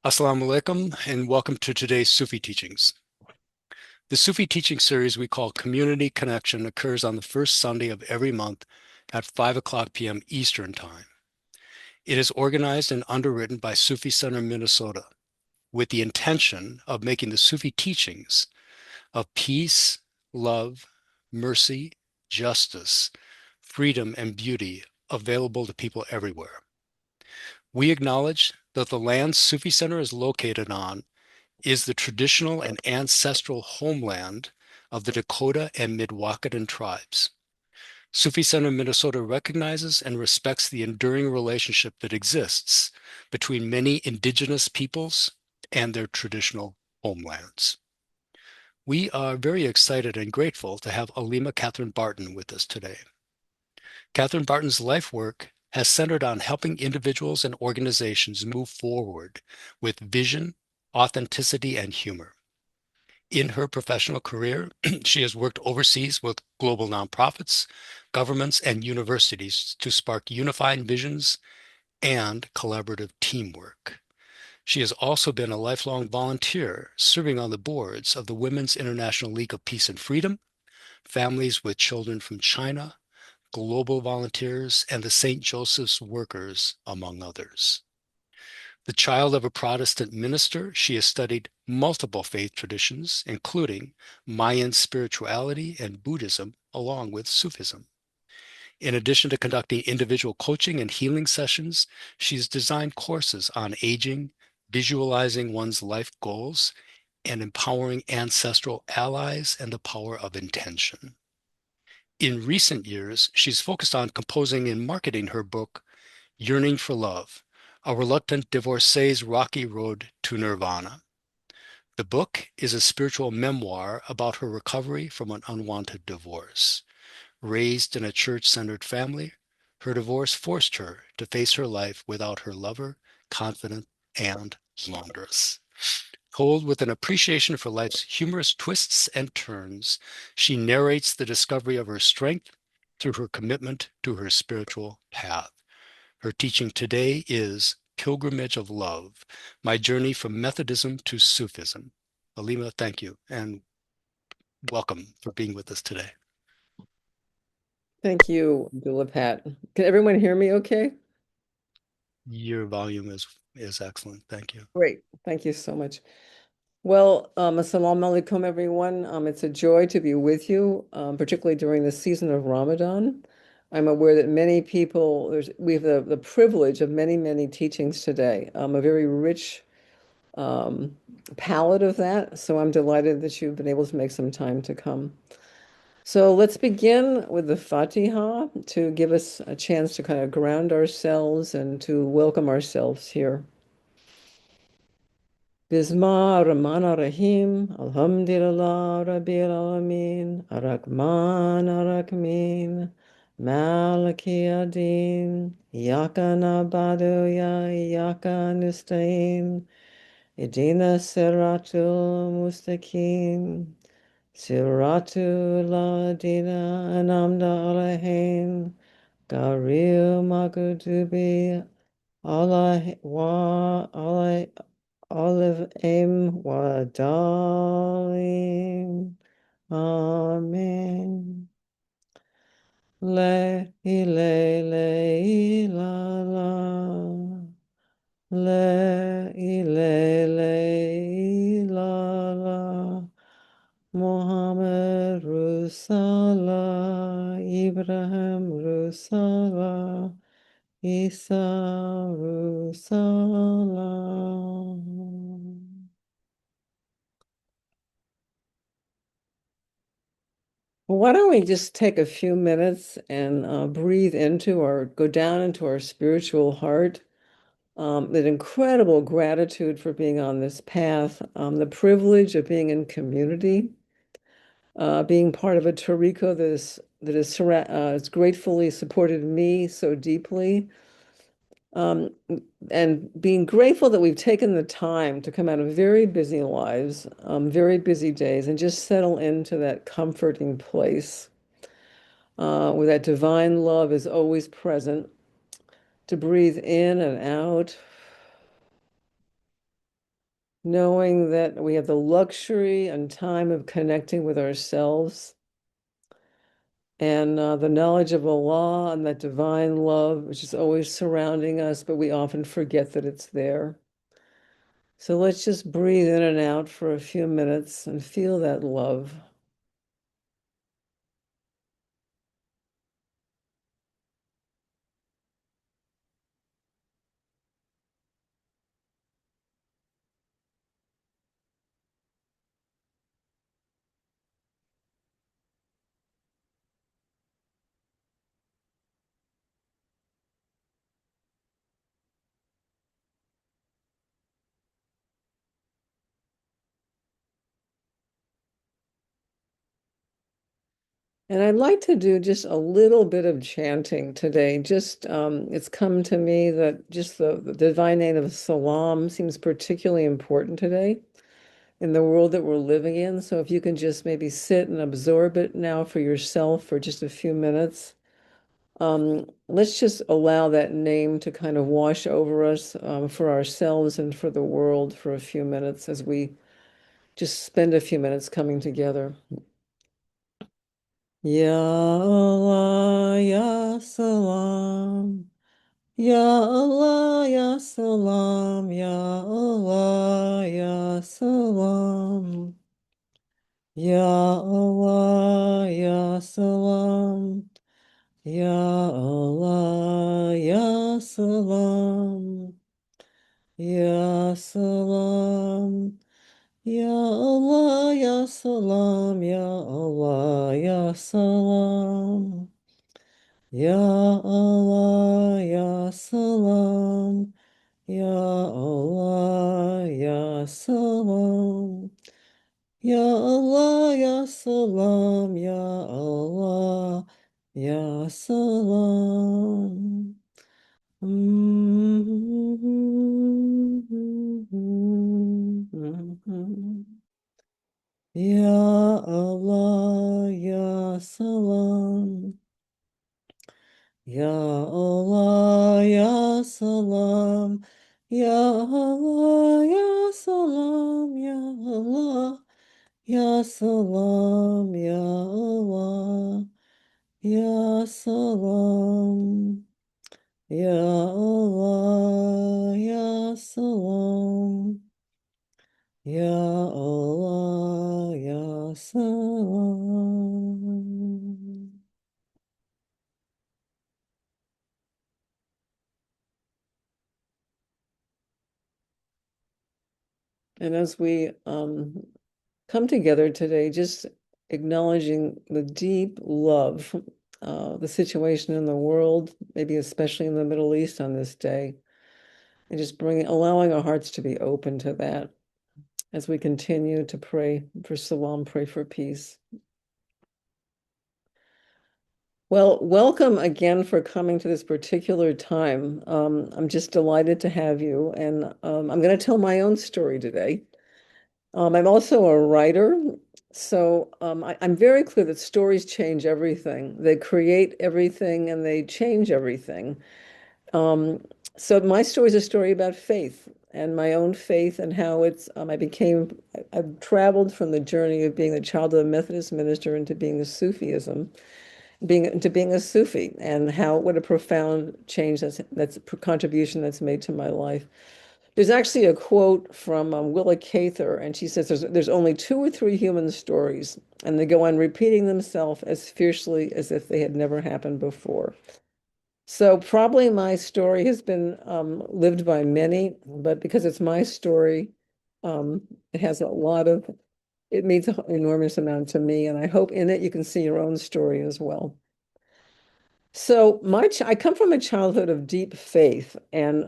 Assalamu alaikum and welcome to today's Sufi teachings. The Sufi teaching series we call Community Connection occurs on the first Sunday of every month at 5 p.m. Eastern Time. It is organized and underwritten by Sufi Center Minnesota with the intention of making the Sufi teachings of peace, love, mercy, justice, freedom, and beauty available to people everywhere. We acknowledge that the land Sufi Center is located on is the traditional and ancestral homeland of the Dakota and Mdewakanton tribes. Sufi Center Minnesota recognizes and respects the enduring relationship that exists between many indigenous peoples and their traditional homelands. We are very excited and grateful to have Alima Katherine Barton with us today. Katherine Barton's life work has centered on helping individuals and organizations move forward with vision, authenticity, and humor. In her professional career, she has worked overseas with global nonprofits, governments, and universities to spark unifying visions and collaborative teamwork. She has also been a lifelong volunteer, serving on the boards of the Women's International League of Peace and Freedom, Families with Children from China, Global Volunteers, and the St. Joseph's Workers, among others. The child of a Protestant minister, she has studied multiple faith traditions, including Mayan spirituality and Buddhism, along with Sufism. In addition to conducting individual coaching and healing sessions, she's designed courses on aging, visualizing one's life goals, and empowering ancestral allies and the power of intention. In recent years, she's focused on composing and marketing her book, Yearning for Love, a reluctant divorcee's rocky road to nirvana. The book is a spiritual memoir about her recovery from an unwanted divorce. Raised in a church-centered family, her divorce forced her to face her life without her lover, confident and laundress. Told with an appreciation for life's humorous twists and turns, she narrates the discovery of her strength through her commitment to her spiritual path. Her teaching today is Pilgrimage of Love, My Journey from Methodism to Sufism. Alima, thank you and welcome for being with us today. Thank you, Pat. Can everyone hear me okay? Your volume is excellent. Thank you. Great. Thank you so much. Well, assalamu alaikum, everyone. It's a joy to be with you, particularly during the season of Ramadan. I'm aware that many people, we have the privilege of many, many teachings today, a very rich um, palette of that. So I'm delighted that you've been able to make some time to come. So let's begin with the Fatiha to give us a chance to kind of ground ourselves and to welcome ourselves here. Bismillah ar-Rahman ar-Rahim, Alhamdulillah Rabbil Alameen, Ar-Rahman ar-Rahim, Maliki ad-Din, Iyyaka na'budu wa iyyaka nasta'in, Ihdina siratal mustaqim. Siratu ladina anamda alaihim Garil maghdubi alai wa alai olive aim wa dalim. Amen. Le ile le la la. Le ile le la la. Muhammad Rusala, Ibrahim Rusala, Isa Rusala. Why don't we just take a few minutes and breathe into or go down into our spiritual heart? That incredible gratitude for being on this path, the privilege of being in community, being part of a Tariqa that has gratefully supported me so deeply, um, and being grateful that we've taken the time to come out of very busy lives, very busy days, and just settle into that comforting place where that divine love is always present, to breathe in and out knowing that we have the luxury and time of connecting with ourselves and the knowledge of Allah and that divine love, which is always surrounding us, but we often forget that it's there. So let's just breathe in and out for a few minutes and feel that love. And I'd like to do just a little bit of chanting today. Just it's come to me that just the divine name of Salam seems particularly important today in the world that we're living in. So if you can just maybe sit and absorb it now for yourself for just a few minutes. Let's just allow that name to kind of wash over us for ourselves and for the world for a few minutes as we just spend a few minutes coming together. Ya Allah, Ya Salam. Ya Allah, Ya Salam. Ya Allah, Ya Salam. Ya Allah, Ya Salam. Ya Allah, Ya Salam. Ya Salam. Ya Allah, Ya Salam. Ya Allah, Ya Salam. Ya Allah, Ya Salam. Ya Allah, Ya Salam. Ya Allah, Ya Salam. Ya Allah, Ya Salam. Ya Allah, Ya Salam. Ya Allah, Ya Salam. Ya Allah, Ya Salam. Ya Allah, Ya Salam. Ya Allah, Ya Salam. Ya Allah, Ya Salam. Ya Allah, Ya Salam. And as we come together today, just acknowledging the deep love, the situation in the world, maybe especially in the Middle East on this day, and just allowing our hearts to be open to that as we continue to pray for salam, pray for peace. Well, welcome again for coming to this particular time. I'm just delighted to have you, and I'm going to tell my own story today. I'm also a writer, so I'm very clear that stories change everything. They create everything and they change everything. Um, so my story is a story about faith and my own faith and how I've traveled from the journey of being the child of a Methodist minister into being a Sufism, being a Sufi, and what a profound change that's a contribution that's made to my life. There's actually a quote from Willa Cather, and she says there's only two or three human stories, and they go on repeating themselves as fiercely as if they had never happened before. So probably my story has been lived by many, but because it's my story, um, it has it means an enormous amount to me, and I hope in it you can see your own story as well. So I come from a childhood of deep faith, and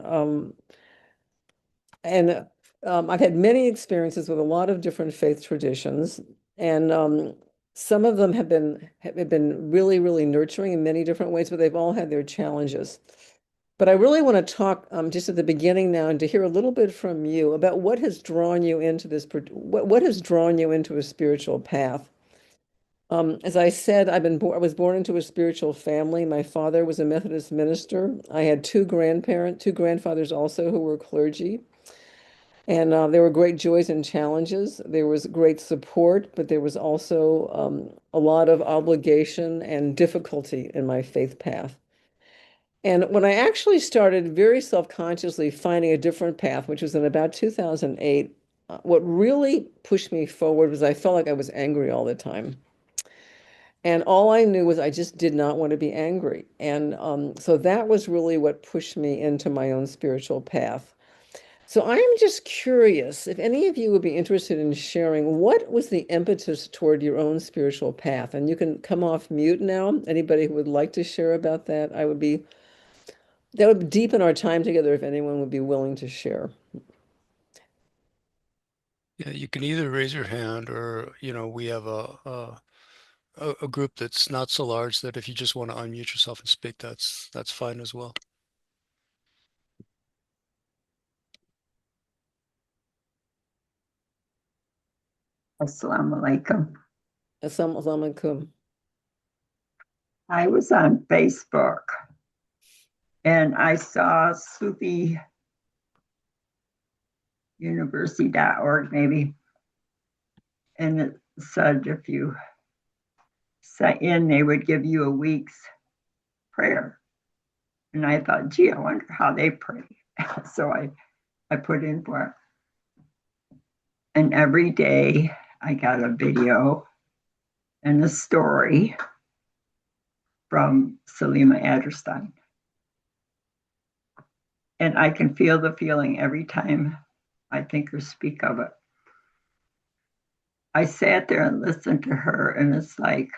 I've had many experiences with a lot of different faith traditions, and some of them have been really, really nurturing in many different ways, but they've all had their challenges. But I really want to talk just at the beginning now and to hear a little bit from you about what has drawn you into what has drawn you into a spiritual path. As I said, I was born into a spiritual family. My father was a Methodist minister. I had two grandfathers also who were clergy. And there were great joys and challenges. There was great support, but there was also a lot of obligation and difficulty in my faith path. And when I actually started very self-consciously finding a different path, which was in about 2008, what really pushed me forward was I felt like I was angry all the time. And all I knew was I just did not want to be angry. And so that was really what pushed me into my own spiritual path. So I am just curious if any of you would be interested in sharing what was the impetus toward your own spiritual path. And you can come off mute now. Anybody who would like to share about that, that would deepen our time together if anyone would be willing to share. Yeah, you can either raise your hand or, we have a group that's not so large that if you just want to unmute yourself and speak, that's fine as well. Assalamu alaikum. Assalamu alaikum. I was on Facebook and I saw Sufi University.org maybe, and it said if you sat in, they would give you a week's prayer. And I thought, gee, I wonder how they pray. So I put in for it. And every day I got a video and a story from Alima Adderstein. And I can feel the feeling every time I think or speak of it. I sat there and listened to her, and it's like,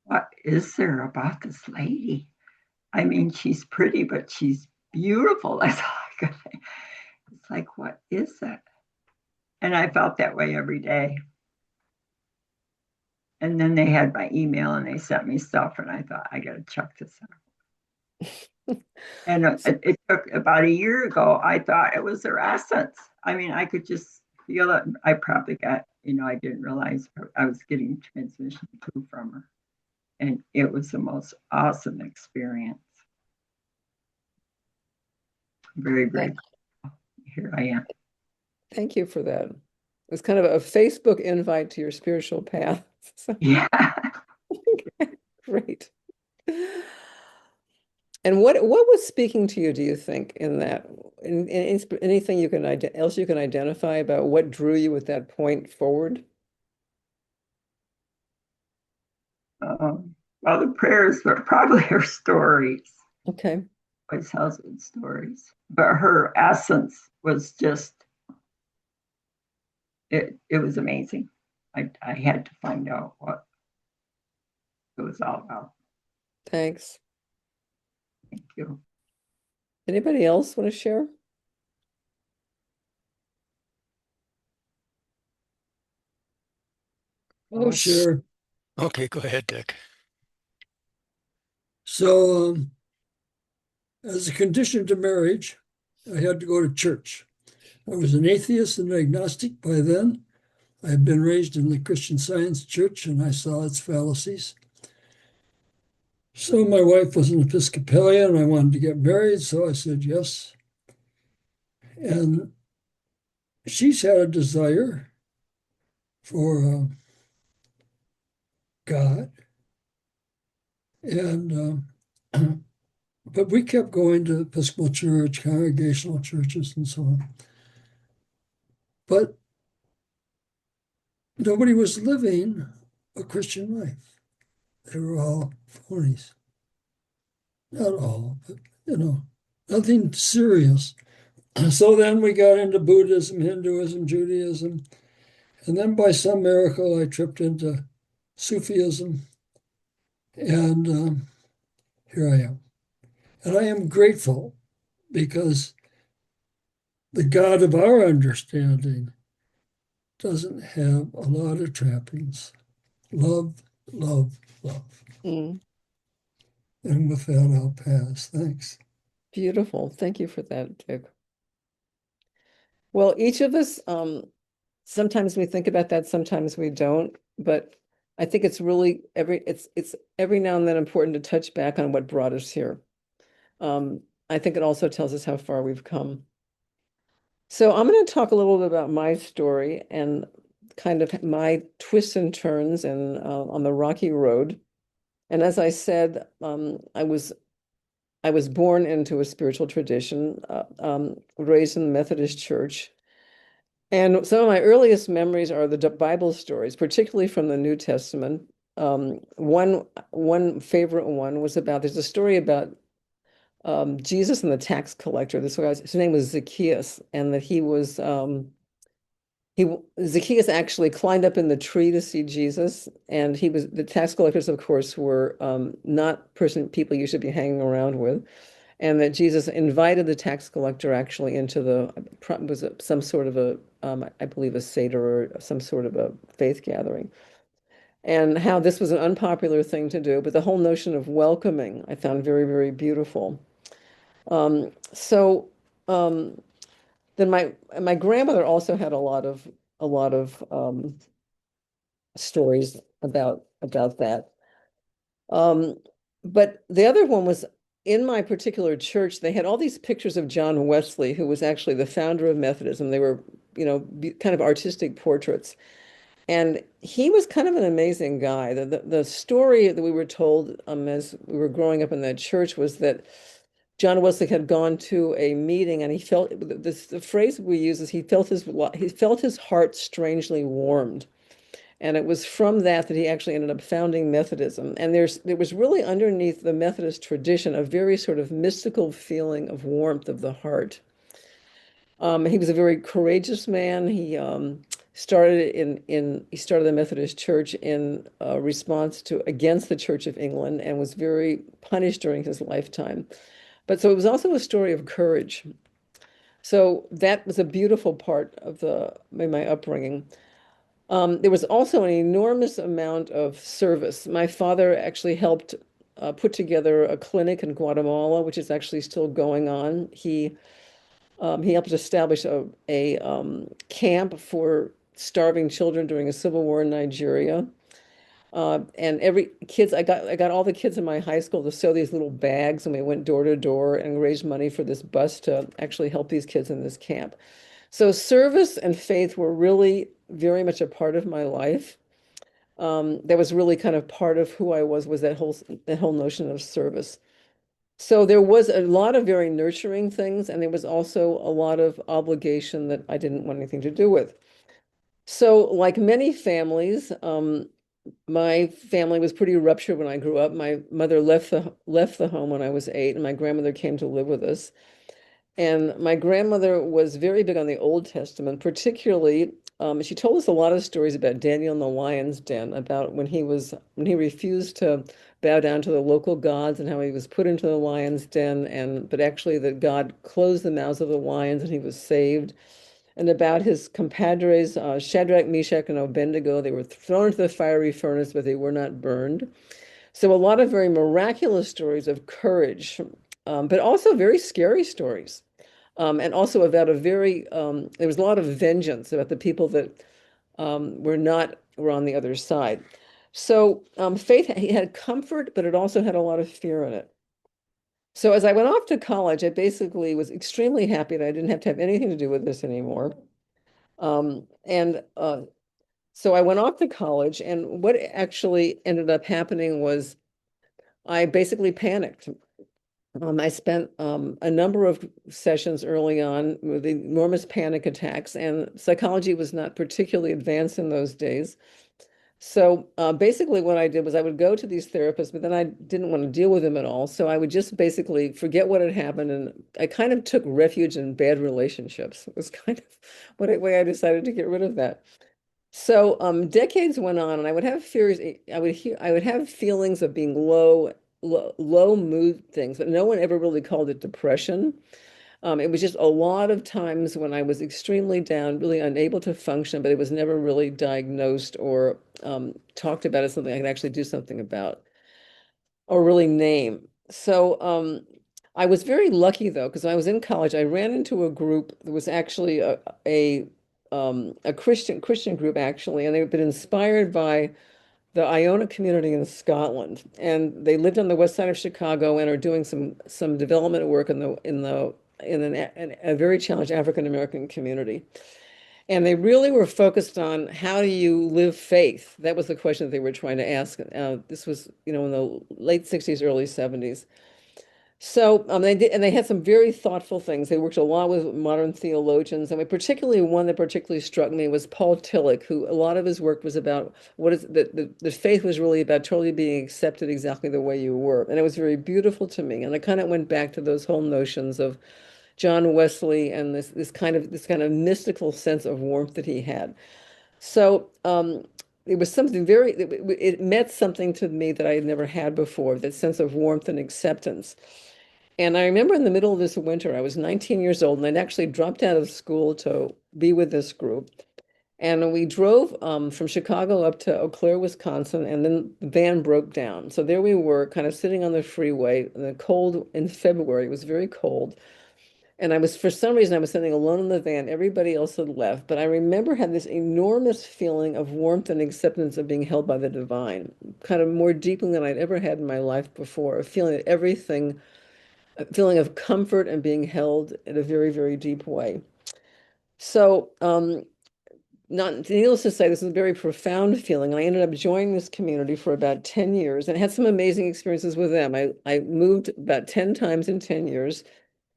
what is there about this lady? I mean, she's pretty, but she's beautiful. That's all I could say. It's like, what is it? And I felt that way every day. And then they had my email and they sent me stuff, and I thought, I got to check this out. And it took about a year ago, I thought it was their essence. I mean, I could just feel it. I probably got, I didn't realize I was getting transmission too from her. And it was the most awesome experience. I'm very grateful. Here I am. Thank you for that. It's kind of a Facebook invite to your spiritual path. Yeah. Great. And what was speaking to you, do you think, in that? Anything else you can identify about what drew you at that point forward? Well, the prayers were probably her stories. Okay. Always tells good stories. But her essence was just, it was amazing. I had to find out what it was all about. Thanks. Thank you. Anybody else want to share? I'll share. Okay, go ahead, Dick. So, as a condition to marriage, I had to go to church. I was an atheist and agnostic by then. I had been raised in the Christian Science Church and I saw its fallacies. So my wife was an Episcopalian. I wanted to get married, so I said yes. And she's had a desire for God. And but we kept going to Episcopal Church, congregational churches, and so on. But nobody was living a Christian life. They were all phonies. Not all, but nothing serious. So then we got into Buddhism, Hinduism, Judaism, and then by some miracle I tripped into Sufism, and here I am. And I am grateful because the God of our understanding doesn't have a lot of trappings. Love, love, love. Mm. And with that, I'll pass. Thanks. Beautiful. Thank you for that, Dick. Well, each of us, sometimes we think about that, sometimes we don't, but I think it's really it's every now and then important to touch back on what brought us here. I think it also tells us how far we've come. So I'm going to talk a little bit about my story and kind of my twists and turns and on the rocky road. And as I said, I was born into a spiritual tradition, raised in the Methodist Church. And some of my earliest memories are the Bible stories, particularly from the New Testament. One favorite one was about, there's a story about Jesus and the tax collector. This guy's, his name was Zacchaeus, and that Zacchaeus actually climbed up in the tree to see Jesus, and the tax collectors, of course, were not people you should be hanging around with, and that Jesus invited the tax collector actually into some sort of a I believe a seder or some sort of a faith gathering, and how this was an unpopular thing to do, but the whole notion of welcoming I found very, very beautiful. So then my grandmother also had a lot of stories about that. But the other one was in my particular church, they had all these pictures of John Wesley, who was actually the founder of Methodism. They were, kind of artistic portraits. And he was kind of an amazing guy. The story that we were told as we were growing up in that church was that John Wesley had gone to a meeting and he felt the phrase we use is he felt his heart strangely warmed. And it was from that that he actually ended up founding Methodism. And there was really underneath the Methodist tradition a very sort of mystical feeling of warmth of the heart. He was a very courageous man. He started the Methodist Church in response to against the Church of England and was very punished during his lifetime. But so it was also a story of courage. So that was a beautiful part of my upbringing. There was also an enormous amount of service. My father actually helped put together a clinic in Guatemala, which is actually still going on. He helped establish a camp for starving children during a civil war in Nigeria. And I got all the kids in my high school to sew these little bags, and we went door to door and raised money for this bus to actually help these kids in this camp. So service and faith were really very much a part of my life. That was really kind of part of who I was that whole notion of service. So there was a lot of very nurturing things, and there was also a lot of obligation that I didn't want anything to do with. So, like many families, my family was pretty ruptured when I grew up. My mother left the home when I was 8, and my grandmother came to live with us. And my grandmother was very big on the Old Testament, particularly. She told us a lot of stories about Daniel in the lion's den, about when he refused to bow down to the local gods and how he was put into the lion's den, but actually that God closed the mouths of the lions and he was saved, and about his compadres, Shadrach, Meshach, and Abednego. They were thrown into the fiery furnace, but they were not burned. So a lot of very miraculous stories of courage, but also very scary stories. And also about there was a lot of vengeance about the people that were on the other side. So faith, he had comfort, but it also had a lot of fear in it. So as I went off to college, I basically was extremely happy that I didn't have to have anything to do with this anymore. And so I went off to college, and what actually ended up happening was I basically panicked. I spent a number of sessions early on with enormous panic attacks, and psychology was not particularly advanced in those days. So basically what I did was I would go to these therapists, but then I didn't want to deal with them at all. So I would just basically forget what had happened. And I kind of took refuge in bad relationships. It was kind of way I decided to get rid of that. So decades went on, and I would have fears. I would have feelings of being low mood things, but no one ever really called it depression. It was just a lot of times when I was extremely down, really unable to function, but it was never really diagnosed or talked about as something I could actually do something about or really name. So I was very lucky though, because when I was in college, I ran into a group that was actually a Christian group actually, and they've been inspired by the Iona community in Scotland, and they lived on the west side of Chicago and are doing some development work in the a very challenged African American community. And they really were focused on how do you live faith? That was the question that they were trying to ask. This was, in the late 60s, early 70s. So they did, and they had some very thoughtful things. They worked a lot with modern theologians. I mean, particularly one that particularly struck me was Paul Tillich, who a lot of his work was about what is the faith was really about totally being accepted exactly the way you were. And it was very beautiful to me. And I kind of went back to those whole notions of John Wesley and this kind of mystical sense of warmth that he had. So it was something it meant something to me that I had never had before, that sense of warmth and acceptance. And I remember in the middle of this winter, I was 19 years old, and I'd actually dropped out of school to be with this group. And we drove from Chicago up to Eau Claire, Wisconsin, and then the van broke down. So there we were, kind of sitting on the freeway in the cold in February. It was very cold. And for some reason, I was sitting alone in the van. Everybody else had left. But I remember had this enormous feeling of warmth and acceptance of being held by the divine, kind of more deeply than I'd ever had in my life before, a feeling that a feeling of comfort and being held in a very, very deep way. So, not needless to say, this is a very profound feeling. And I ended up joining this community for about 10 years and had some amazing experiences with them. I moved about 10 times in 10 years.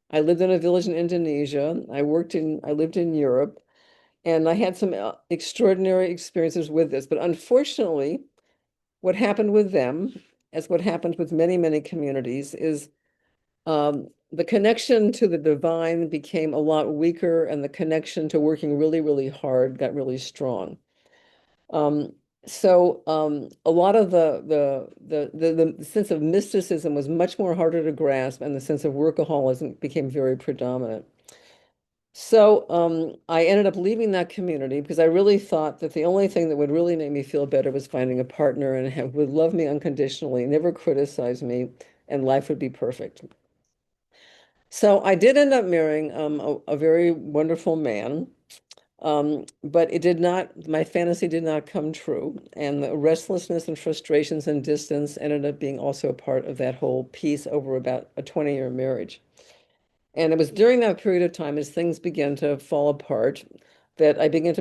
I lived in a village in Indonesia. I lived in Europe, and I had some extraordinary experiences with this. But unfortunately, what happened with them, as what happens with many, many communities, is the connection to the divine became a lot weaker, and the connection to working really, really hard got really strong. A lot of the sense of mysticism was much more harder to grasp, and the sense of workaholism became very predominant. So I ended up leaving that community because I really thought that the only thing that would really make me feel better was finding a partner and would love me unconditionally, never criticize me, and life would be perfect. So I did end up marrying a very wonderful man. But my fantasy did not come true. And the restlessness and frustrations and distance ended up being also a part of that whole piece over about a 20-year marriage. And it was during that period of time, as things began to fall apart, that I began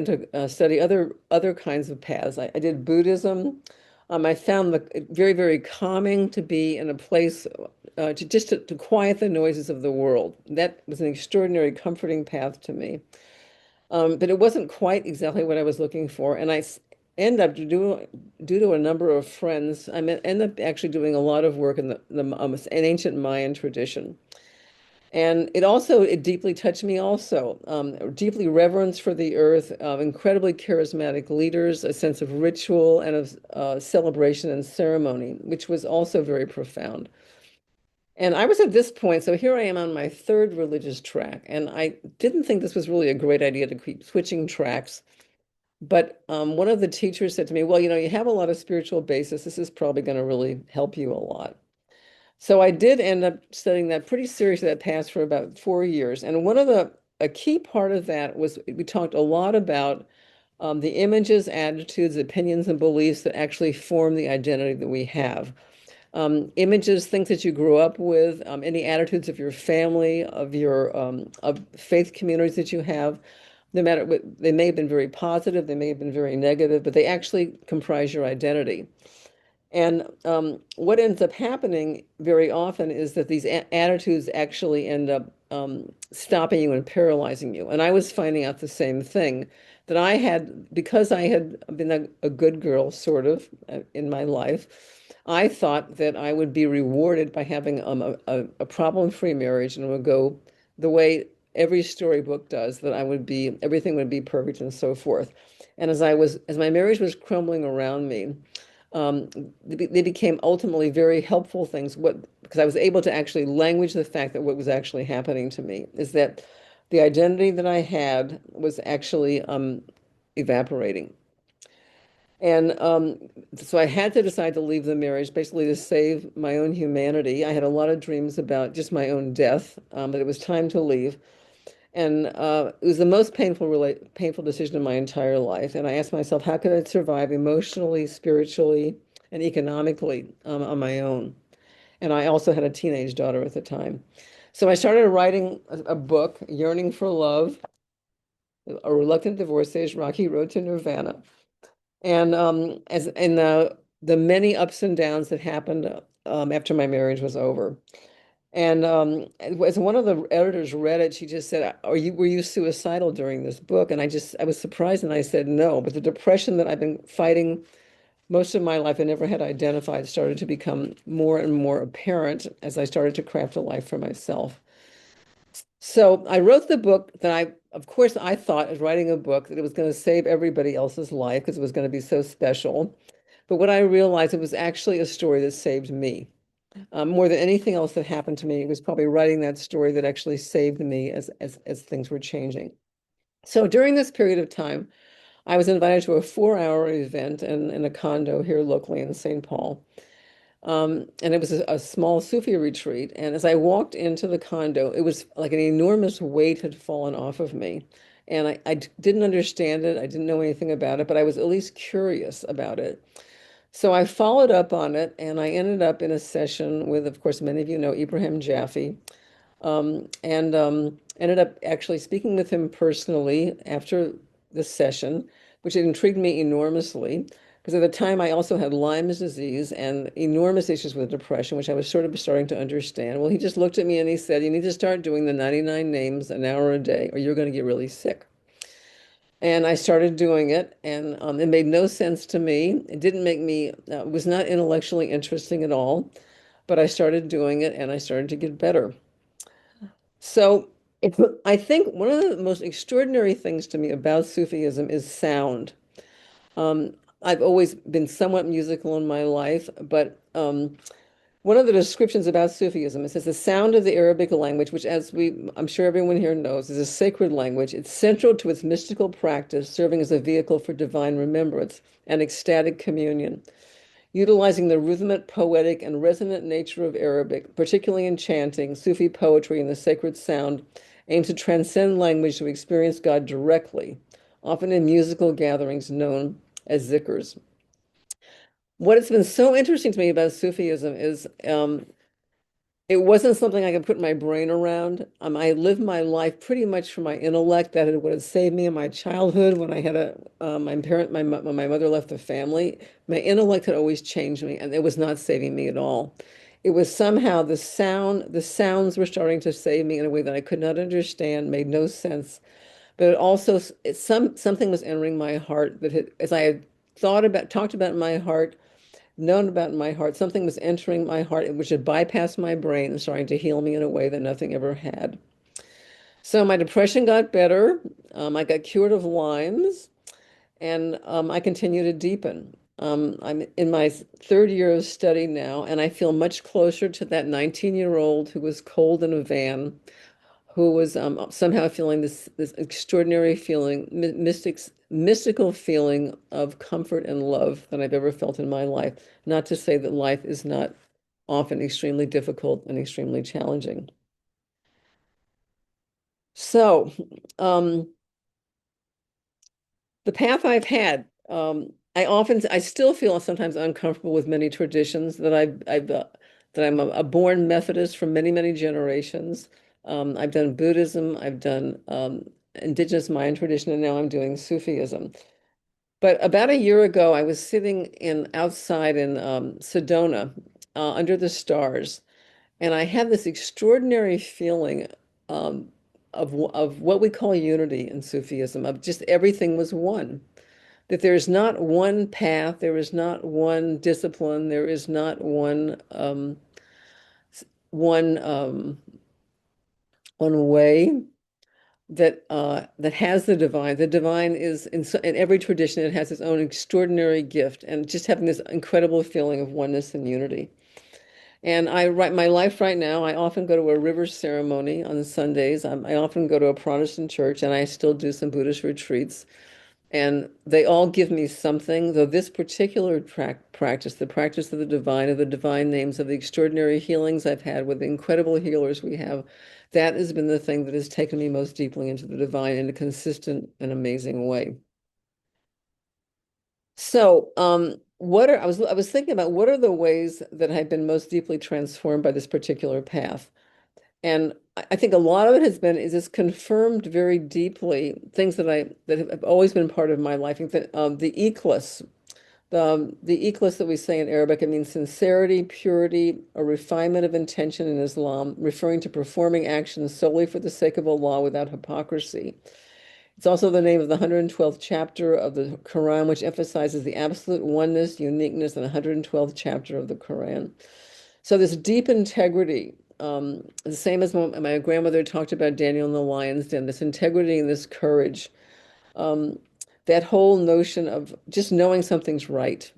to study other kinds of paths. I did Buddhism. I found very, very calming to be in a place to quiet the noises of the world. That was an extraordinary comforting path to me. But it wasn't quite exactly what I was looking for. And end up due to a number of friends, end up actually doing a lot of work in an ancient Mayan tradition. And it deeply touched me also. Deeply reverence for the earth, incredibly charismatic leaders, a sense of ritual and of celebration and ceremony, which was also very profound. And I was at this point, so here I am on my third religious track, and I didn't think this was really a great idea to keep switching tracks. But one of the teachers said to me, well, you have a lot of spiritual basis. This is probably going to really help you a lot. So I did end up studying that pretty seriously. That passed for about 4 years. And a key part of that was we talked a lot about the images, attitudes, opinions, and beliefs that actually form the identity that we have. Images, things that you grew up with, any attitudes of your family, of faith communities that you have, no matter what, they may have been very positive, they may have been very negative, but they actually comprise your identity. And what ends up happening very often is that these attitudes actually end up stopping you and paralyzing you. And I was finding out the same thing, that because I had been a good girl, sort of, in my life, I thought that I would be rewarded by having a problem-free marriage, and it would go the way every storybook does, that everything would be perfect and so forth. And as my marriage was crumbling around me, they became ultimately very helpful things. Because I was able to actually language the fact that what was actually happening to me is that the identity that I had was actually evaporating. And so I had to decide to leave the marriage, basically to save my own humanity. I had a lot of dreams about just my own death, but it was time to leave. And it was the most painful decision of my entire life. And I asked myself, how could I survive emotionally, spiritually, and economically on my own? And I also had a teenage daughter at the time. So I started writing a book, Yearning for Love, A Reluctant Divorcee's Rocky Road to Nirvana. And as in the many ups and downs that happened after my marriage was over. And as one of the editors read it, she just said, were you suicidal during this book?" And I was surprised, and I said, "No." But the depression that I've been fighting most of my life, I never had identified, started to become more and more apparent as I started to craft a life for myself. So I wrote the book that of course, I thought as writing a book that it was going to save everybody else's life because it was going to be so special. But what I realized, it was actually a story that saved me. More than anything else that happened to me, it was probably writing that story that actually saved me as things were changing. So during this period of time, I was invited to a 4-hour event in a condo here locally in St. Paul. And it was a small Sufi retreat. And as I walked into the condo, it was like an enormous weight had fallen off of me. And I didn't understand it. I didn't know anything about it, but I was at least curious about it. So I followed up on it, and I ended up in a session with, of course, many of you know Ibrahim Jaffe, and ended up actually speaking with him personally after the session, which intrigued me enormously. Because at the time, I also had Lyme's disease and enormous issues with depression, which I was sort of starting to understand. Well, he just looked at me and he said, "You need to start doing the 99 names an hour a day, or you're going to get really sick." And I started doing it, and it made no sense to me. It didn't make me, it was not intellectually interesting at all, but I started doing it and I started to get better. So I think one of the most extraordinary things to me about Sufism is sound. Um, I've always been somewhat musical in my life, but one of the descriptions about Sufism, it says the sound of the Arabic language, which I'm sure everyone here knows, is a sacred language. It's central to its mystical practice, serving as a vehicle for divine remembrance and ecstatic communion. Utilizing the rhythmic, poetic, and resonant nature of Arabic, particularly in chanting, Sufi poetry, and the sacred sound, aims to transcend language to experience God directly, often in musical gatherings known as zikrs. What has been so interesting to me about Sufism is it wasn't something I could put my brain around. I lived my life pretty much for my intellect. That is what had saved me in my childhood when I had when my mother left the family. My intellect had always changed me, and it was not saving me at all. It was somehow the sounds were starting to save me in a way that I could not understand, made no sense. But it also, something was entering my heart that had, as I had talked about in my heart, known about in my heart. Something was entering my heart, which had bypassed my brain and starting to heal me in a way that nothing ever had. So my depression got better. I got cured of Lyme's, and I continue to deepen. I'm in my third year of study now, and I feel much closer to that 19-year-old who was cold in a van, who was somehow feeling this extraordinary feeling, mystical feeling of comfort and love that I've ever felt in my life. Not to say that life is not often extremely difficult and extremely challenging. So, the path I've had, I still feel sometimes uncomfortable with many traditions that I'm a born Methodist from many, many generations. I've done Buddhism, I've done indigenous Mayan tradition, and now I'm doing Sufism. But about a year ago, I was sitting outside in Sedona, under the stars, and I had this extraordinary feeling um, of what we call unity in Sufism, of just everything was one. That there is not one path, there is not one discipline, there is not one one way that has the divine. The divine is in every tradition, it has its own extraordinary gift, and just having this incredible feeling of oneness and unity. And I write my life right now. I often go to a river ceremony on Sundays. I often go to a Protestant church, and I still do some Buddhist retreats. And they all give me something, though this particular practice, the practice of the divine names, of the extraordinary healings I've had with the incredible healers we have, that has been the thing that has taken me most deeply into the divine in a consistent and amazing way. So, I was thinking about what are the ways that I've been most deeply transformed by this particular path. And I think a lot of it has been is it's confirmed very deeply things that have always been part of my life. I think that the ikhlas, the ikhlas that we say in Arabic, it means sincerity, purity, a refinement of intention in Islam, referring to performing actions solely for the sake of Allah without hypocrisy. It's also the name of the 112th chapter of the Quran, which emphasizes the absolute oneness, uniqueness, and 112th chapter of the Quran. So this deep integrity, the same as my grandmother talked about Daniel in the lion's den, this integrity and this courage, that whole notion of just knowing something's right.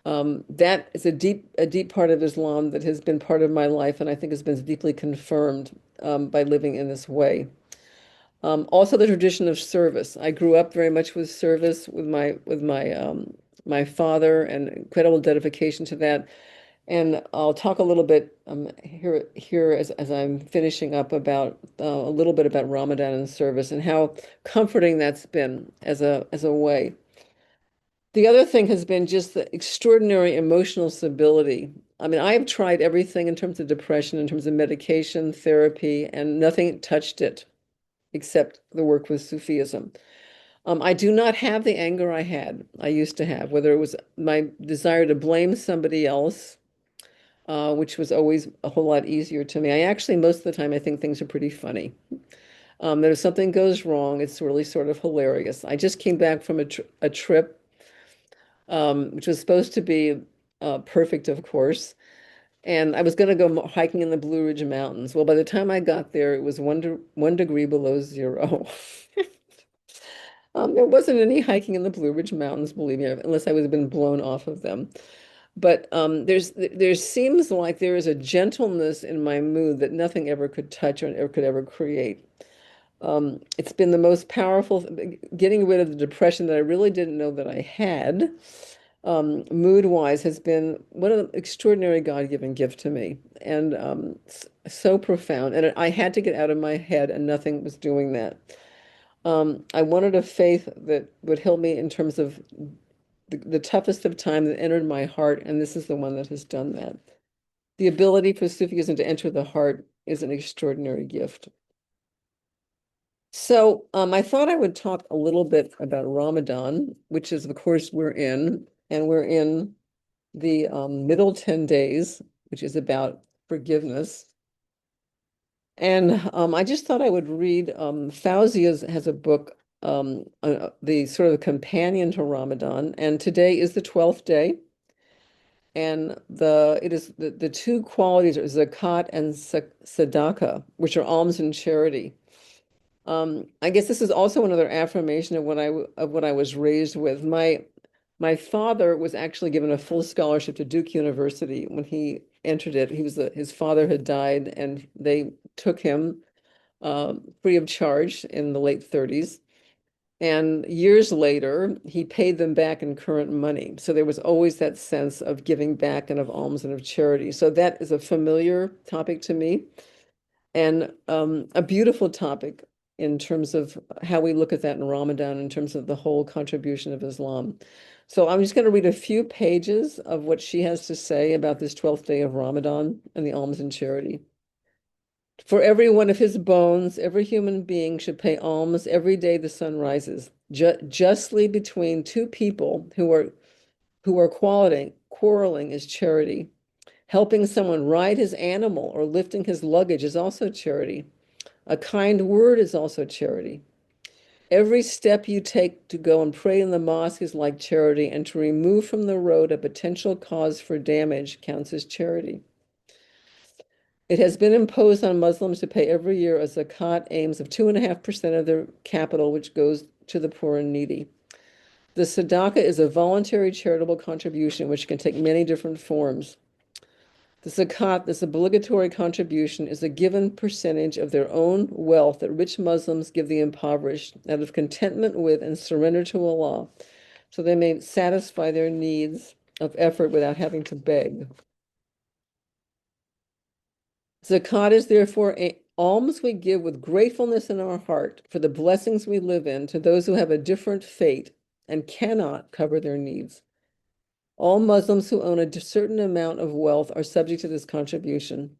That is a deep part of Islam that has been part of my life, and I think has been deeply confirmed by living in this way. Also, the tradition of service. I grew up very much with service with my father, and incredible dedication to that. And I'll talk a little bit here as I'm finishing up about a little bit about Ramadan and service and how comforting that's been as a way. The other thing has been just the extraordinary emotional stability. I mean, I have tried everything in terms of depression, in terms of medication, therapy, and nothing touched it except the work with Sufism. I do not have the anger I used to have, whether it was my desire to blame somebody else, which was always a whole lot easier to me. I actually, most of the time, I think things are pretty funny. That if something goes wrong, it's really sort of hilarious. I just came back from a trip, which was supposed to be perfect, of course. And I was going to go hiking in the Blue Ridge Mountains. Well, by the time I got there, it was 1 degree below zero. There wasn't any hiking in the Blue Ridge Mountains, believe me, unless I would have been blown off of them. But there seems like there is a gentleness in my mood that nothing ever could touch or could ever create. It's been the most powerful, getting rid of the depression that I really didn't know that I had, mood-wise, has been one of the extraordinary God-given gift to me, and so profound. And I had to get out of my head, and nothing was doing that. I wanted a faith that would help me in terms of the toughest of time that entered my heart, and this is the one that has done that. The ability for Sufism to enter the heart is an extraordinary gift. So I thought I would talk a little bit about Ramadan, which is, of course, we're in the middle 10 days, which is about forgiveness. And I just thought I would read, Fauzia's has a book, the sort of companion to Ramadan, and today is the 12th day. And the two qualities are zakat and sadaqah, which are alms and charity. I guess this is also another affirmation of what I was raised with. My father was actually given a full scholarship to Duke University when he entered it. His father had died, and they took him free of charge in the late 30s. And years later, he paid them back in current money. So there was always that sense of giving back and of alms and of charity. So that is a familiar topic to me, and a beautiful topic in terms of how we look at that in Ramadan, in terms of the whole contribution of Islam. So I'm just going to read a few pages of what she has to say about this 12th day of Ramadan and the alms and charity. For every one of his bones, every human being should pay alms every day the sun rises, justly between two people who are quarreling is charity. Helping someone ride his animal or lifting his luggage is also charity. A kind word is also charity. Every step you take to go and pray in the mosque is like charity, and to remove from the road a potential cause for damage counts as charity. It has been imposed on Muslims to pay every year a zakat aims of 2.5% of their capital, which goes to the poor and needy. The sadaqah is a voluntary charitable contribution which can take many different forms. The zakat, this obligatory contribution, is a given percentage of their own wealth that rich Muslims give the impoverished out of contentment with and surrender to Allah, so they may satisfy their needs of effort without having to beg. Zakat is therefore alms we give with gratefulness in our heart for the blessings we live in to those who have a different fate and cannot cover their needs. All Muslims who own a certain amount of wealth are subject to this contribution.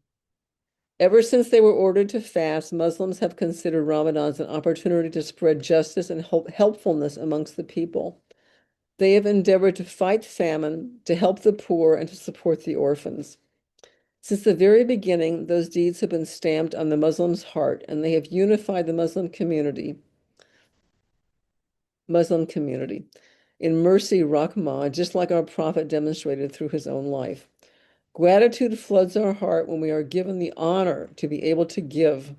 Ever since they were ordered to fast, Muslims have considered Ramadan as an opportunity to spread justice and helpfulness amongst the people. They have endeavored to fight famine, to help the poor, and to support the orphans. Since the very beginning, those deeds have been stamped on the Muslim's heart, and they have unified the Muslim community in mercy, rahmah, just like our Prophet demonstrated through his own life. Gratitude floods our heart when we are given the honor to be able to give,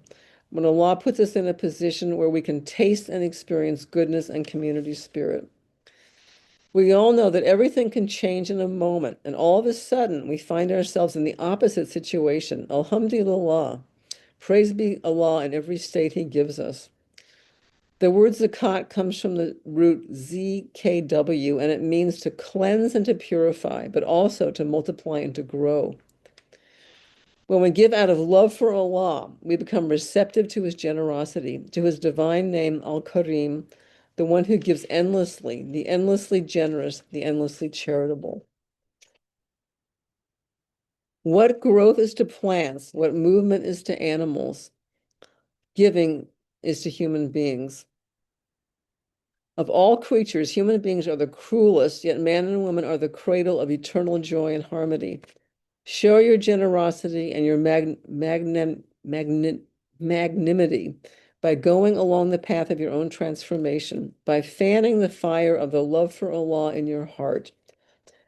when Allah puts us in a position where we can taste and experience goodness and community spirit. We all know that everything can change in a moment, and all of a sudden we find ourselves in the opposite situation. Alhamdulillah. Praise be Allah in every state He gives us. The word zakat comes from the root ZKW, and it means to cleanse and to purify, but also to multiply and to grow. When we give out of love for Allah, we become receptive to His generosity, to His divine name, Al-Karim, the one who gives endlessly, the endlessly generous, the endlessly charitable. What growth is to plants, what movement is to animals, giving is to human beings. Of all creatures, human beings are the cruelest, yet man and woman are the cradle of eternal joy and harmony. Show your generosity and your magnanimity by going along the path of your own transformation, by fanning the fire of the love for Allah in your heart,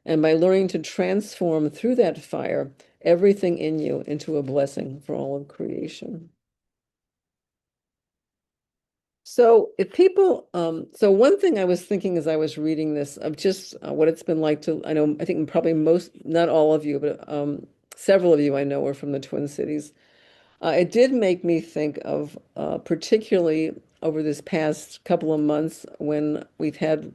and by learning to transform through that fire everything in you into a blessing for all of creation. So if people, so one thing I was thinking as I was reading this of just what it's been like to, I think probably most, not all of you, but several of you I know are from the Twin Cities. It did make me think of particularly over this past couple of months when we've had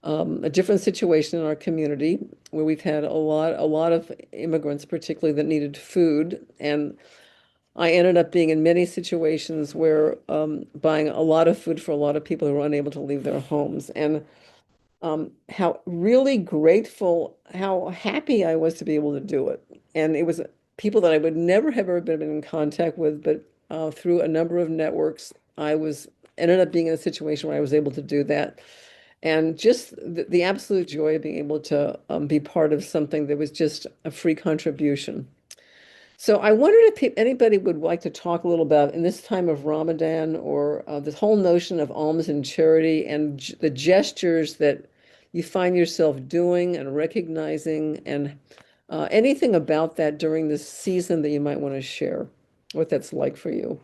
a different situation in our community where we've had a lot of immigrants, particularly that needed food, and I ended up being in many situations where buying a lot of food for a lot of people who were unable to leave their homes, and how really grateful, how happy I was to be able to do it. And it was people that I would never have ever been in contact with, but through a number of networks, ended up being in a situation where I was able to do that. And just the absolute joy of being able to be part of something that was just a free contribution. So I wondered if anybody would like to talk a little about in this time of Ramadan or this whole notion of alms and charity and the gestures that you find yourself doing and recognizing and anything about that during this season that you might want to share, what that's like for you.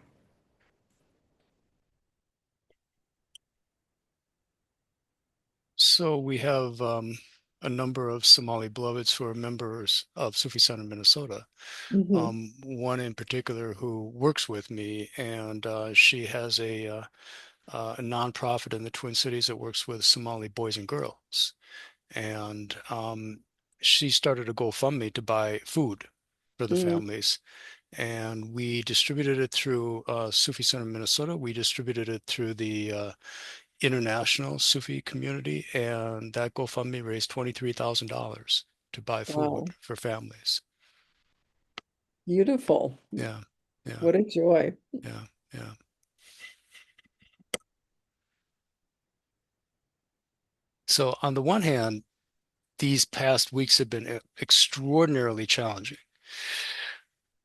So we have a number of Somali beloveds who are members of Sufi Center Minnesota. Mhm. One in particular who works with me, and she has a nonprofit in the Twin Cities that works with Somali boys and girls. And she started a GoFundMe to buy food for the Mm. families. And we distributed it through Sufi Center Minnesota. We distributed it through the international Sufi community, and that GoFundMe raised $23,000 to buy Wow, food for families. beautiful. Yeah, yeah, What a joy. yeah, yeah. So on the one hand, these past weeks have been extraordinarily challenging.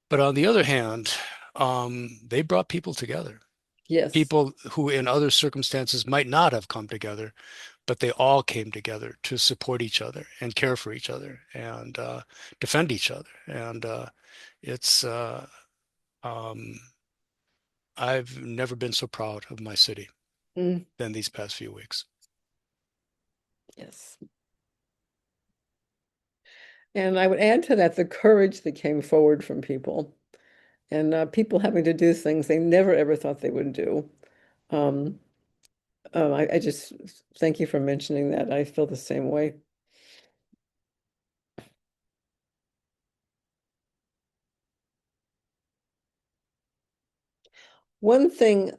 But on the other hand, they brought people together. Yes. People who in other circumstances might not have come together, but they all came together to support each other and care for each other and defend each other. And it's um, I've never been so proud of my city Mm, than these past few weeks. yes. And I would add to that the courage that came forward from people and people having to do things they never ever thought they would do. Um, I just thank you for mentioning that. I feel the same way. One thing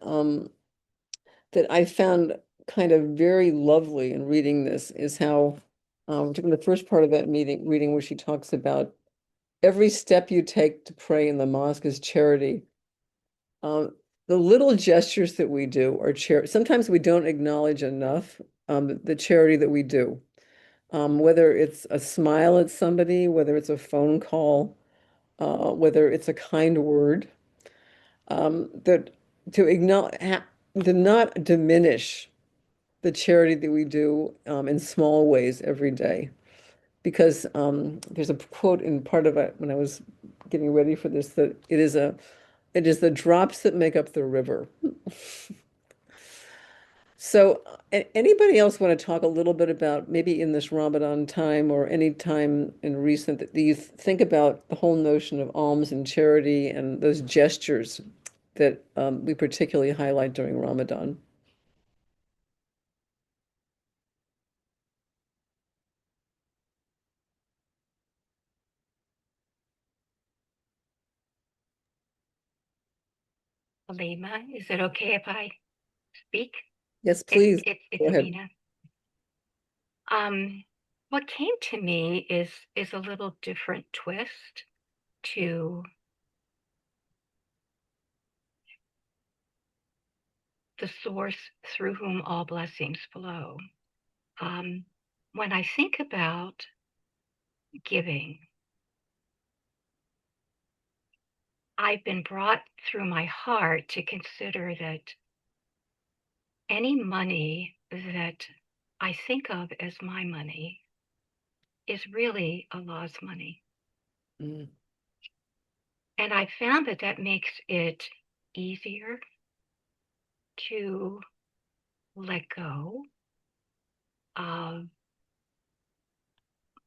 that I found kind of very lovely in reading this is how, particularly the first part of that reading where she talks about every step you take to pray in the mosque is charity. The little gestures that we do are charity. Sometimes we don't acknowledge enough the charity that we do. Whether it's a smile at somebody, whether it's a phone call, whether it's a kind word, that to acknowledge, to not diminish the charity that we do in small ways every day. Because there's a quote in part of it when I was getting ready for this that it is the drops that make up the river. So, anybody else want to talk a little bit about maybe in this Ramadan time or any time in recent that you think about the whole notion of alms and charity and those gestures that we particularly highlight during Ramadan? Alima, is it okay if I speak? Yes, please. It's Go ahead. Amina. What came to me is a little different twist to the source through whom all blessings flow. When I think about giving, I've been brought through my heart to consider that any money that I think of as my money is really Allah's money. Mm. And I found that that makes it easier to let go of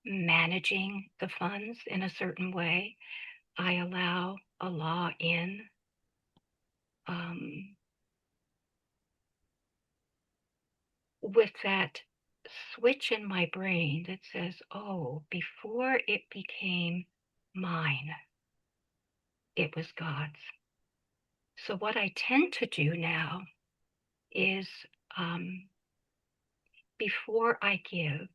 managing the funds in a certain way. I allow Allah in. With that switch in my brain that says, oh, before it became mine, it was God's. So what I tend to do now is before I give,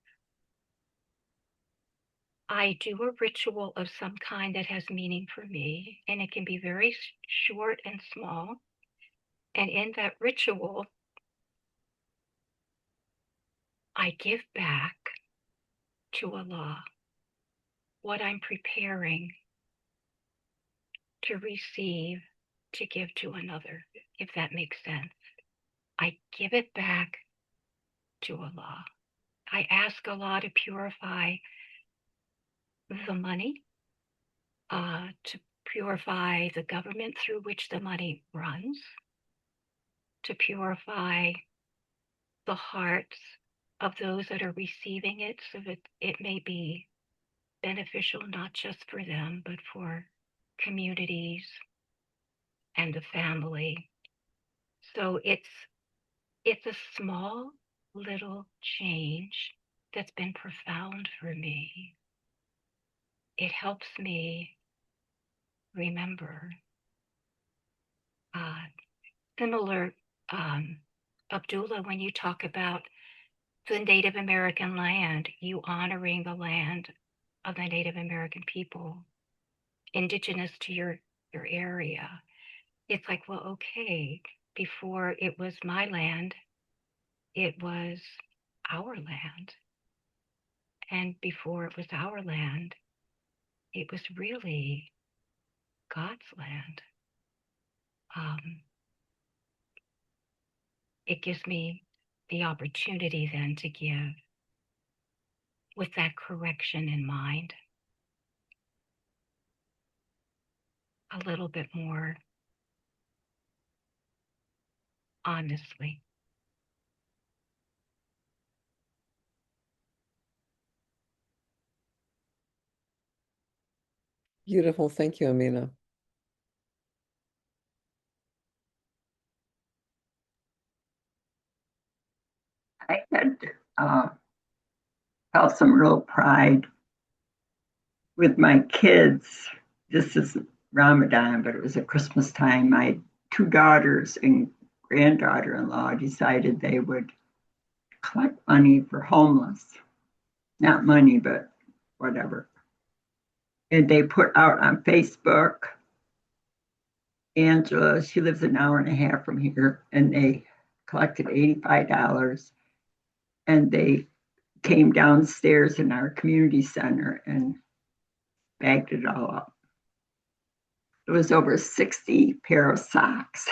I do a ritual of some kind that has meaning for me, and it can be very short and small. And in that ritual, I give back to Allah what I'm preparing to receive, to give to another, if that makes sense. I give it back to Allah. I ask Allah to purify the money, to purify the government through which the money runs, to purify the hearts of those that are receiving it so that it may be beneficial not just for them, but for communities and the family. So it's a small little change that's been profound for me. It helps me remember. Similar, Abdullah, when you talk about the Native American land, you honoring the land of the Native American people, indigenous to your area. It's like, well, okay, before it was my land, it was our land. And before it was our land, it was really God's land. It gives me the opportunity then to give with that correction in mind, a little bit more honestly. Beautiful. Thank you, Amina. I had felt some real pride with my kids. This is Ramadan, but it was at Christmas time. My two daughters and granddaughter-in-law decided they would collect money for homeless. Not money, but whatever. And they put out on Facebook, Angela, she lives an hour and a half from here, and they collected $85 and they came downstairs in our community center and bagged it all up. It was over 60 pair of socks.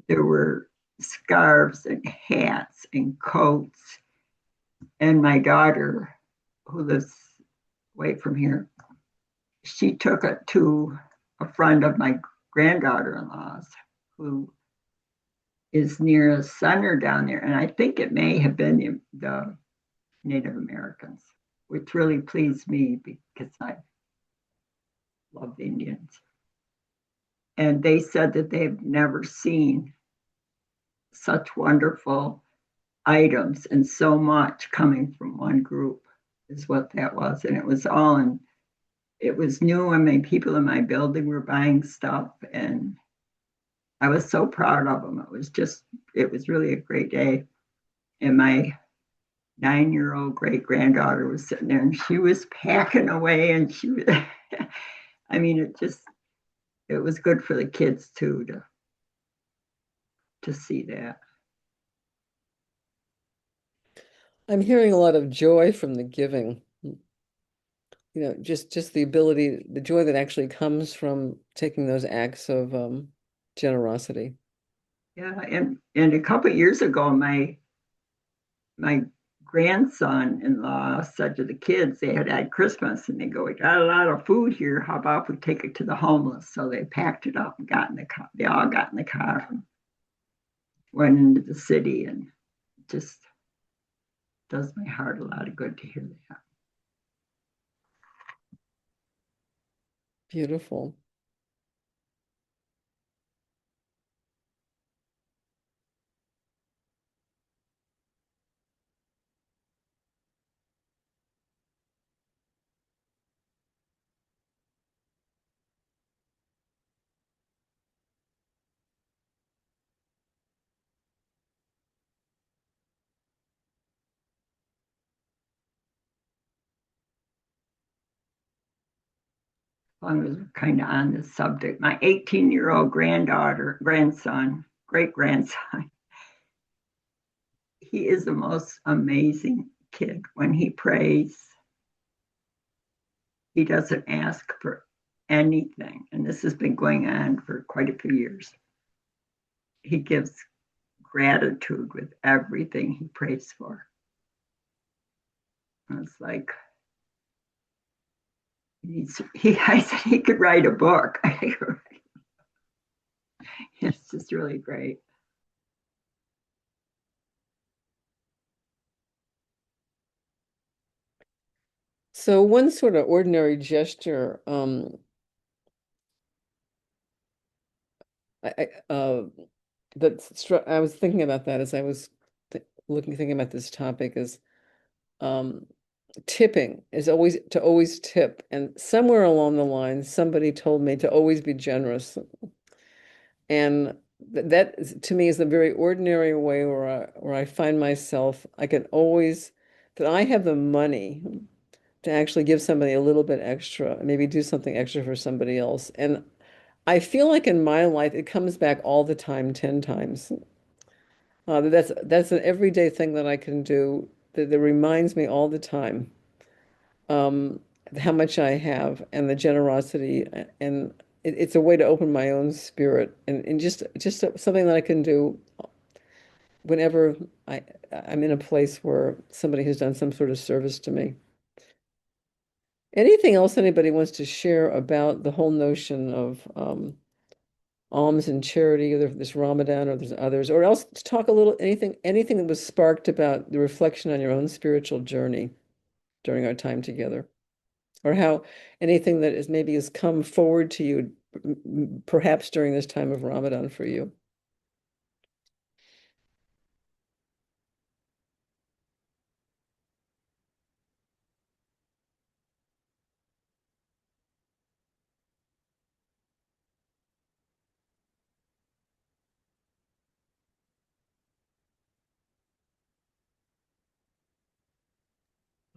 There were scarves and hats and coats. And my daughter, who lives away from here, she took it to a friend of my granddaughter-in-law's who is near a center down there. And I think it may have been the Native Americans, which really pleased me because I love the Indians. And they said that they've never seen such wonderful items and so much coming from one group is what that was. And it was all in, it was new. I mean, people in my building were buying stuff and I was so proud of them. It was really a great day. And my 9-year-old great granddaughter was sitting there and she was packing away and she was, I mean, it was good for the kids too to see that. I'm hearing a lot of joy from the giving. Just the ability, the joy that actually comes from taking those acts of generosity. Yeah, and a couple of years ago, my grandson-in-law said to the kids, they had Christmas, and they go, "We got a lot of food here. How about if we take it to the homeless?" So they packed it up and got in the car. They all got in the car and went into the city, and it just does my heart a lot of good to hear that. Beautiful. As long as we're kind of on this subject, my 18-year-old great grandson, he is the most amazing kid. When he prays, he doesn't ask for anything. And this has been going on for quite a few years. He gives gratitude with everything he prays for. And it's like, I said he could write a book. It's just really great. So one sort of ordinary gesture, I was thinking about that as I was thinking about this topic is um, tipping is always tip. And somewhere along the line, somebody told me to always be generous. And that to me is a very ordinary way where I find myself, that I have the money to actually give somebody a little bit extra, maybe do something extra for somebody else. And I feel like in my life, it comes back all the time, 10 times. That's an everyday thing that I can do that reminds me all the time um, how much I have and the generosity. And it's a way to open my own spirit and just something that I can do whenever I'm in a place where somebody has done some sort of service to me. Anything else anybody wants to share about the whole notion of alms and charity, or this Ramadan, or there's others, or else to talk a little anything that was sparked about the reflection on your own spiritual journey during our time together, or how anything that is maybe has come forward to you, perhaps during this time of Ramadan for you.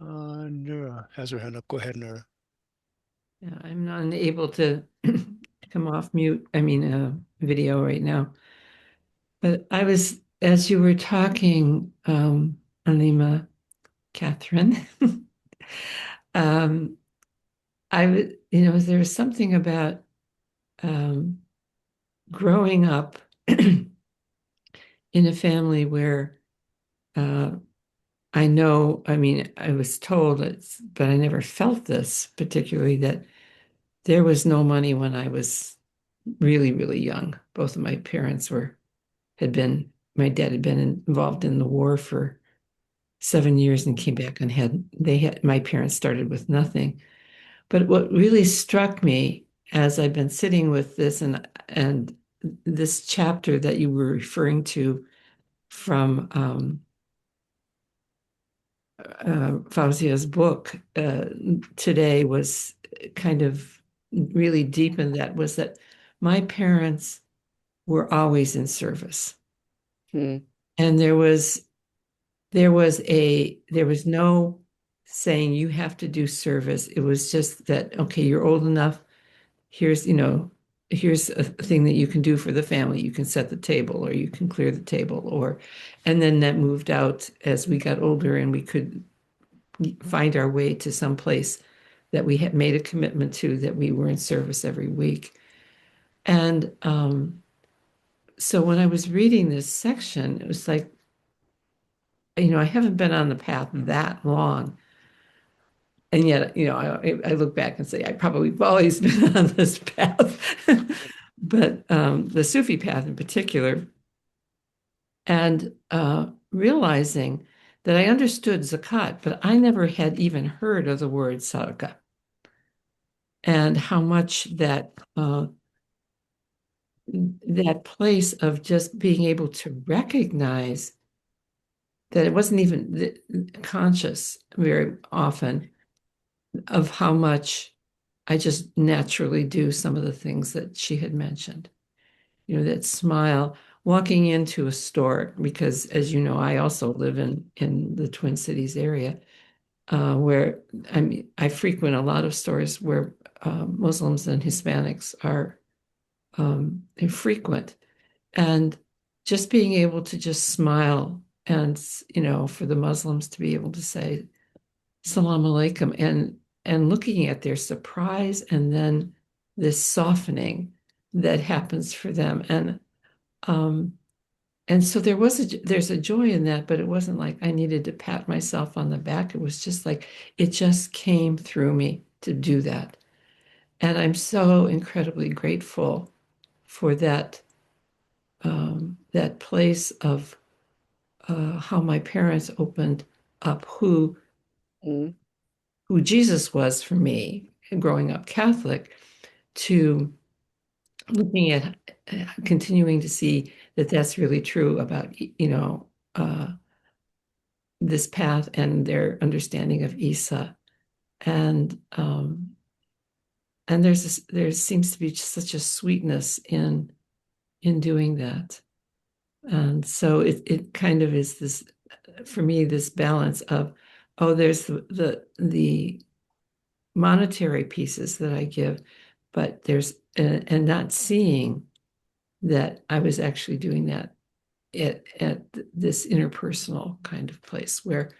Nura has her hand up. Go ahead, Nura. Yeah, I'm not able to come off mute, video right now. But I was, as you were talking, Alima, Catherine, um, there was something about um, growing up in a family where uh, I was told but I never felt this particularly, that there was no money when I was really, really young. Both of my parents my dad had been involved in the war for 7 years and came back and my parents started with nothing. But what really struck me as I've been sitting with this and this chapter that you were referring to from Fauzia's book today was kind of really deep in that, was that my parents were always in service. Hmm. And there was no saying you have to do service. It was just that, okay, you're old enough. Here's a thing that you can do for the family. You can set the table or you can clear the table, and then that moved out as we got older and we could find our way to some place that we had made a commitment to, that we were in service every week. And so when I was reading this section, it was like, I haven't been on the path that long. And yet, I look back and say, I probably have always been on this path, but the Sufi path in particular. And realizing that I understood zakat, but I never had even heard of the word sadaqah, and how much that place of just being able to recognize that it wasn't even conscious very often of how much I just naturally do some of the things that she had mentioned. That smile, walking into a store, because as you know, I also live in the Twin Cities area, where I frequent a lot of stores where Muslims and Hispanics are frequent, and just being able to just smile, and for the Muslims to be able to say Salam alaikum, and looking at their surprise and then this softening that happens for them. And so there's a joy in that, but it wasn't like I needed to pat myself on the back. It was just like it just came through me to do that. And I'm so incredibly grateful for that place of how my parents opened up Mm. who Jesus was for me, growing up Catholic, to looking at continuing to see that that's really true about this path and their understanding of Isa, and there seems to be just such a sweetness in doing that. And so it kind of is this, for me, this balance of, oh, there's the monetary pieces that I give, but there's and not seeing that I was actually doing that at this interpersonal kind of place, where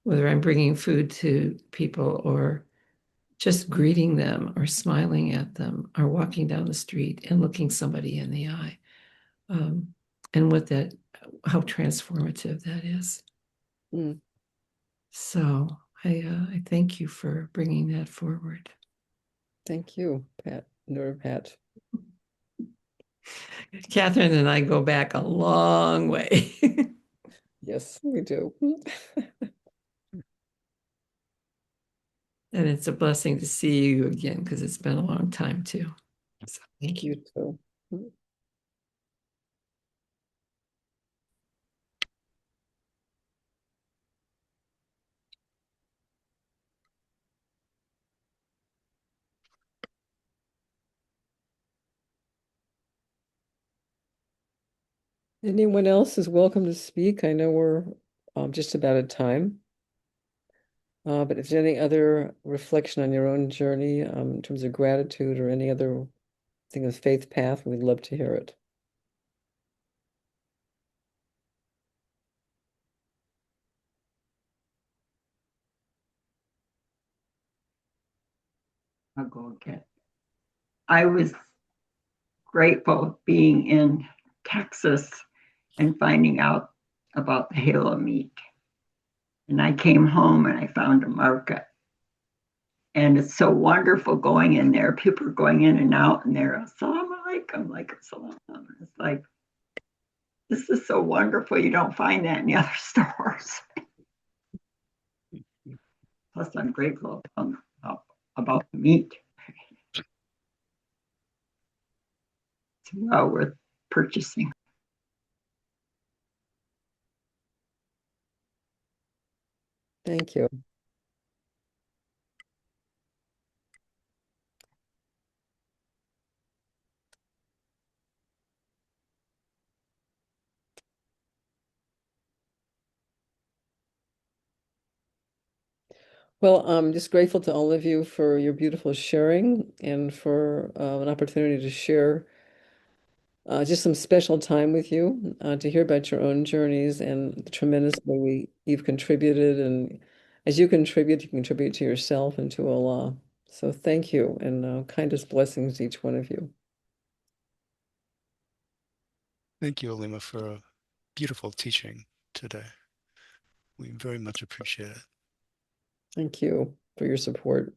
whether I'm bringing food to people or just greeting them or smiling at them or walking down the street and looking somebody in the eye, and how transformative that is. Mm. So I thank you for bringing that forward. Thank you, Pat. Nora Pat. Catherine and I go back a long way. Yes, we do. And it's a blessing to see you again, because it's been a long time too. So thank you. You too. Anyone else is welcome to speak. I know we're just about at time. But if there's any other reflection on your own journey, in terms of gratitude or any other thing of faith path, we'd love to hear it. I'll go again. I was grateful being in Texas and finding out about the halo meat. And I came home and I found a market. And it's so wonderful going in there. People are going in and out, and they're assalamu alaikum, like assalam. It's like, this is so wonderful. You don't find that in the other stores. Plus, I'm grateful about the meat. It's well worth purchasing. Thank you. Well, I'm just grateful to all of you for your beautiful sharing and for an opportunity to share just some special time with you to hear about your own journeys and the tremendous way you've contributed. And as you contribute to yourself and to Allah. So thank you, and kindest blessings to each one of you. Thank you, Alima, for a beautiful teaching today. We very much appreciate it. Thank you for your support.